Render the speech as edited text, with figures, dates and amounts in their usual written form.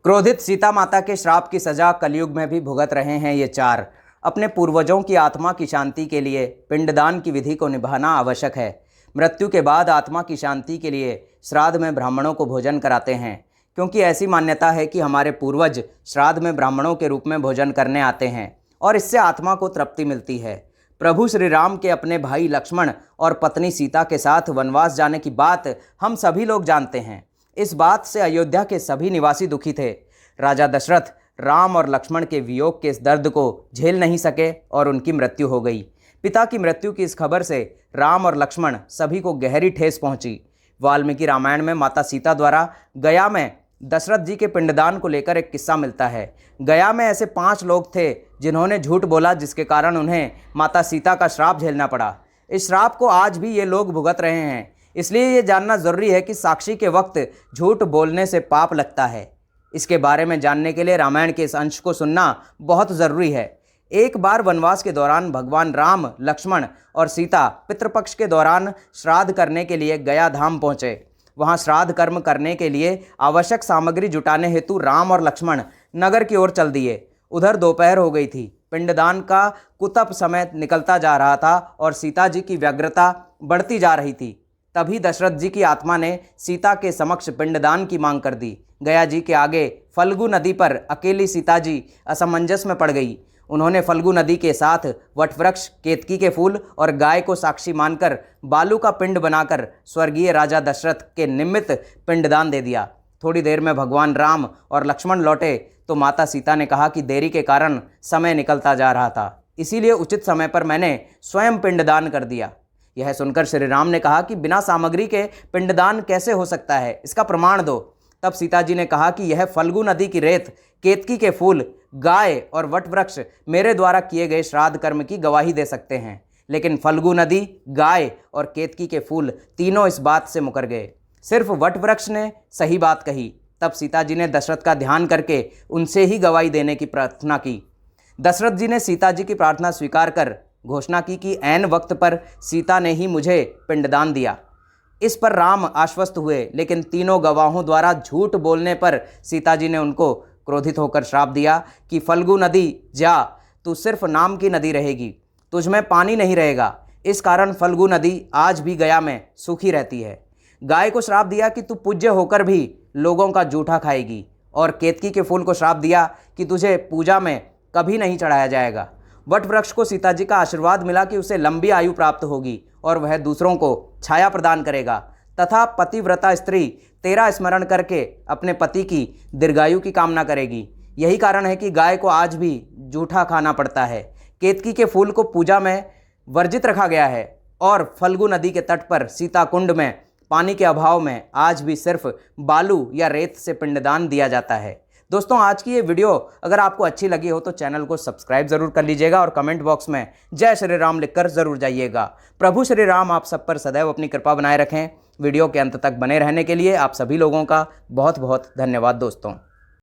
क्रोधित सीता माता के श्राप की सजा कलयुग में भी भुगत रहे हैं ये चार। अपने पूर्वजों की आत्मा की शांति के लिए पिंडदान की विधि को निभाना आवश्यक है। मृत्यु के बाद आत्मा की शांति के लिए श्राद्ध में ब्राह्मणों को भोजन कराते हैं, क्योंकि ऐसी मान्यता है कि हमारे पूर्वज श्राद्ध में ब्राह्मणों के रूप में भोजन करने आते हैं और इससे आत्मा को तृप्ति मिलती है। प्रभु श्री राम के अपने भाई लक्ष्मण और पत्नी सीता के साथ वनवास जाने की बात हम सभी लोग जानते हैं। इस बात से अयोध्या के सभी निवासी दुखी थे। राजा दशरथ राम और लक्ष्मण के वियोग के इस दर्द को झेल नहीं सके और उनकी मृत्यु हो गई। पिता की मृत्यु की इस खबर से राम और लक्ष्मण सभी को गहरी ठेस पहुंची। वाल्मीकि रामायण में माता सीता द्वारा गया में दशरथ जी के पिंडदान को लेकर एक किस्सा मिलता है। गया में ऐसे 5 लोग थे जिन्होंने झूठ बोला, जिसके कारण उन्हें माता सीता का श्राप झेलना पड़ा। इस श्राप को आज भी ये लोग भुगत रहे हैं। इसलिए ये जानना ज़रूरी है कि साक्षी के वक्त झूठ बोलने से पाप लगता है। इसके बारे में जानने के लिए रामायण के इस अंश को सुनना बहुत ज़रूरी है। एक बार वनवास के दौरान भगवान राम, लक्ष्मण और सीता पितृपक्ष के दौरान श्राद्ध करने के लिए गया धाम पहुँचे। वहाँ श्राद्ध कर्म करने के लिए आवश्यक सामग्री जुटाने हेतु राम और लक्ष्मण नगर की ओर चल दिए। उधर दोपहर हो गई थी। पिंडदान का कुतप समय निकलता जा रहा था और सीता जी की व्यग्रता बढ़ती जा रही थी। तभी दशरथ जी की आत्मा ने सीता के समक्ष पिंडदान की मांग कर दी। गया जी के आगे फल्गु नदी पर अकेली सीता जी असमंजस में पड़ गई। उन्होंने फल्गु नदी के साथ वटवृक्ष, केतकी के फूल और गाय को साक्षी मानकर बालू का पिंड बनाकर स्वर्गीय राजा दशरथ के निमित्त पिंडदान दे दिया। थोड़ी देर में भगवान राम और लक्ष्मण लौटे तो माता सीता ने कहा कि देरी के कारण समय निकलता जा रहा था, इसीलिए उचित समय पर मैंने स्वयं पिंडदान कर दिया। यह सुनकर श्री राम ने कहा कि बिना सामग्री के पिंडदान कैसे हो सकता है, इसका प्रमाण दो। तब सीता जी ने कहा कि यह फल्गु नदी की रेत, केतकी के फूल, गाय और वटवृक्ष मेरे द्वारा किए गए श्राद्ध कर्म की गवाही दे सकते हैं। लेकिन फल्गु नदी, गाय और केतकी के फूल तीनों इस बात से मुकर गए। सिर्फ वटवृक्ष ने सही बात कही। तब सीता जी ने दशरथ का ध्यान करके उनसे ही गवाही देने की प्रार्थना की। दशरथ जी ने सीता जी की प्रार्थना स्वीकार कर घोषणा की कि ऐन वक्त पर सीता ने ही मुझे पिंडदान दिया। इस पर राम आश्वस्त हुए, लेकिन तीनों गवाहों द्वारा झूठ बोलने पर सीता जी ने उनको क्रोधित होकर श्राप दिया कि फल्गु नदी जा, तू सिर्फ नाम की नदी रहेगी, तुझ में पानी नहीं रहेगा। इस कारण फल्गु नदी आज भी गया में सूखी रहती है। गाय को श्राप दिया कि तू पूज्य होकर भी लोगों का जूठा खाएगी, और केतकी के फूल को श्राप दिया कि तुझे पूजा में कभी नहीं चढ़ाया जाएगा। वट वृक्ष को सीता जी का आशीर्वाद मिला कि उसे लंबी आयु प्राप्त होगी और वह दूसरों को छाया प्रदान करेगा, तथा पतिव्रता स्त्री तेरा स्मरण करके अपने पति की दीर्घायु की कामना करेगी। यही कारण है कि गाय को आज भी जूठा खाना पड़ता है। केतकी के फूल को पूजा में वर्जित रखा गया है और फल्गु नदी के तट पर सीता कुंड में पानी के अभाव में आज भी सिर्फ बालू या रेत से पिंडदान दिया जाता है। दोस्तों, आज की ये वीडियो अगर आपको अच्छी लगी हो तो चैनल को सब्सक्राइब जरूर कर लीजिएगा और कमेंट बॉक्स में जय श्री राम लिखकर जरूर जाइएगा। प्रभु श्री राम आप सब पर सदैव अपनी कृपा बनाए रखें। वीडियो के अंत तक बने रहने के लिए आप सभी लोगों का बहुत बहुत धन्यवाद दोस्तों।